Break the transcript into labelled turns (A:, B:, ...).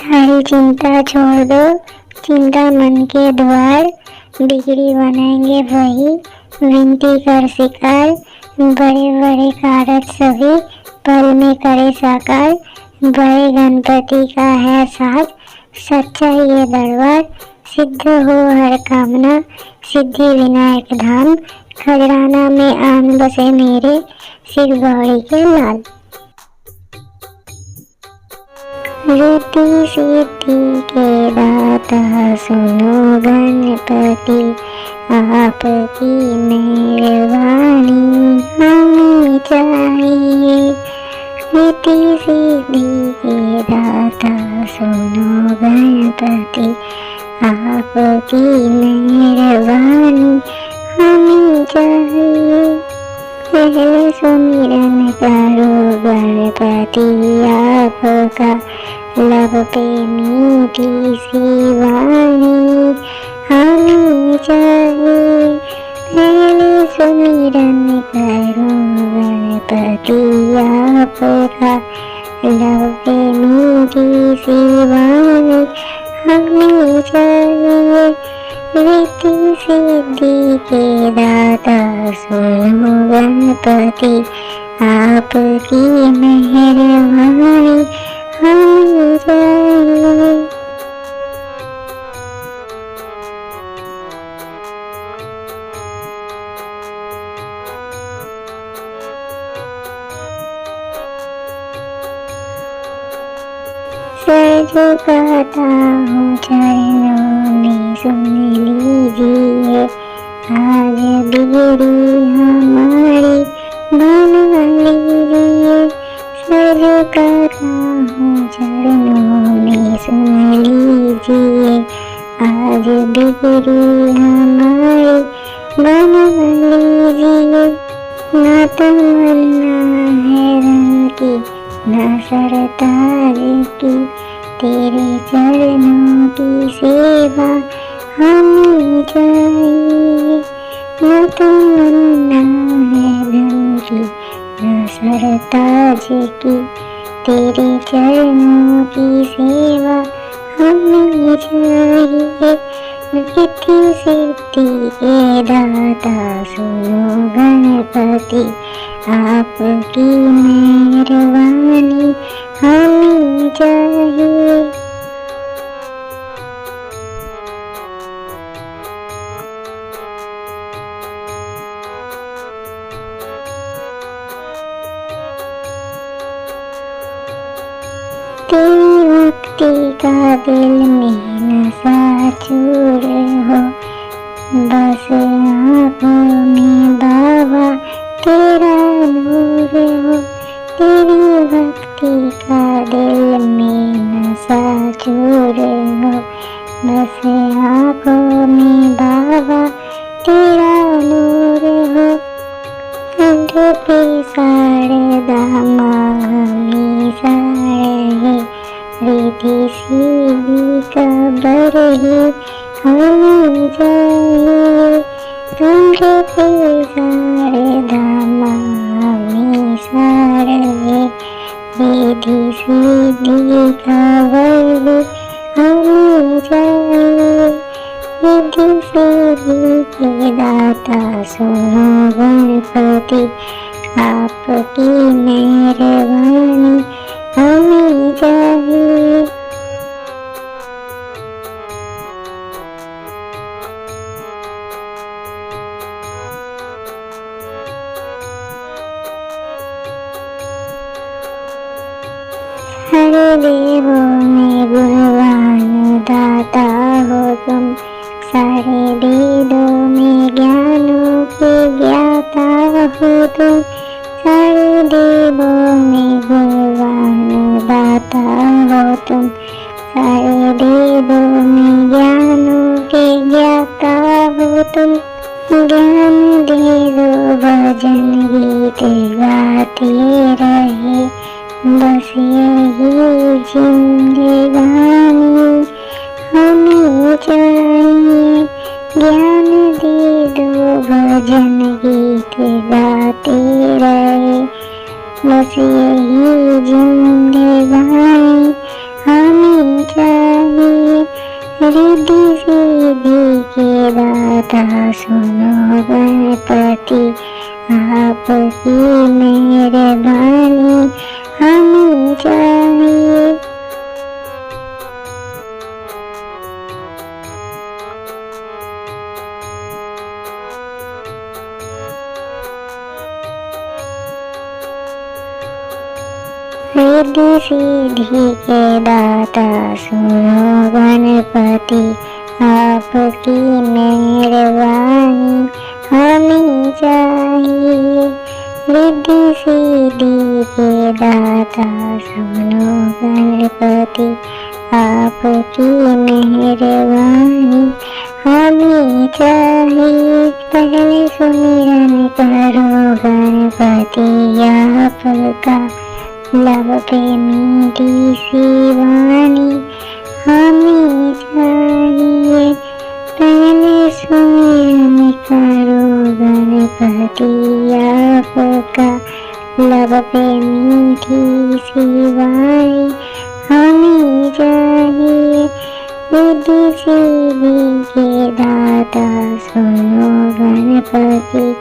A: सारी चिंता छोड़ दो, चिंता मन के द्वार, बिगड़ी बनाएंगे वही, विनती कर शिकार, बड़े बड़े कारज सभी पल में करे साकार, बड़े गणपति का है साथ, सच्चा ये दरबार, सिद्ध हो हर कामना, सिद्धि विनायक धाम, खजराना में आन बसे मेरे, शिव गौरी के लाल। रिद्धि सिद्धि के दाता सुनो गणपति, आपकी मेहरबानी हमें चाहिए। रिद्धि सिद्धि के दाता सुनो गणपति, आपकी मेहरबानी हमें चाहिए। पहले सुमिरन करो गणपति आपका, लब पे मीठी सी वाणी हमें चाहिए। पहले सुमिरन करो गणपति आपका, लब पे मीठी सी वाणी हमें चाहिए। रिद्धि सिद्धि के दाता सुनो गणपति, आपकी मेहरबानी हमें चाहिए। सर झुकाता हूँ चरणों में, सुन लीजिए आज बिगड़ी हमारी बना लीजिए। सर झुकाता हूँ चरणों में, सुन लीजिए आज बिगड़ी हमारी बना लीजिए। ना तमन्ना है रंग की, ना सरताज की, तेरे चरणों की सेवा हमें चाहिए। न तमन्ना है धन की, न सरताज की, तेरे चरणों की सेवा हमें चाहिए। रिद्धि सिद्धि के दाता सुनो गणपति, आपकी मेहरबानी हमें चाहिए। तेरी भक्ति का दिल में नशा चूर हो, बस आँखों में बाबा तेरा नूर हो। तेरी भक्ति का दिल में नशा चूर हो, बस आँखों में बाबा तेरा नूर हो। कंठ पे शारदा माँ हमेशा रहे, रिद्धि सिद्धि का बरही हमें चाहिए। कंठ पे शारदा माँ हमेशा रहे, रिद्धि सिद्धि का बरही हमें चाहिए। रिद्धि सिद्धि के दाता सुनो गणपति, आपकी मेहरबानी हमें चाहिए। हर देवों में गुणवान दाता हो तुम, सारे वेदों में ज्ञानों के ज्ञाता हो तुम। सारे देवों में गुणवान दाता हो तुम, सारे वेदों में ज्ञानों के ज्ञाता हो तुम। ज्ञान दे दो भजन गीत गाते रहे, बस यही जिंदगानी हमें चाहिए। ज्ञान दे दो भजन गीत गाते रहे, बस यही जिंदगानी हमें रिद्धि सिद्धि के दाता सुनो गणपति, आपकी मेहरबानी हमें चाहिए। रिद्धि सिद्धि के दाता सुनो गणपति, आपकी मेहरबानी हमें चाहिए। पहले सुमिरन करो गणपति आपका, लब पे मीठी सी वाणी हमें चाहिए। पहले सुमिरन करो गणपति आपका, लब पे मीठी सी वाणी हमें चाहिए। रिद्धि सिद्धि के दाता सुनो गणपति,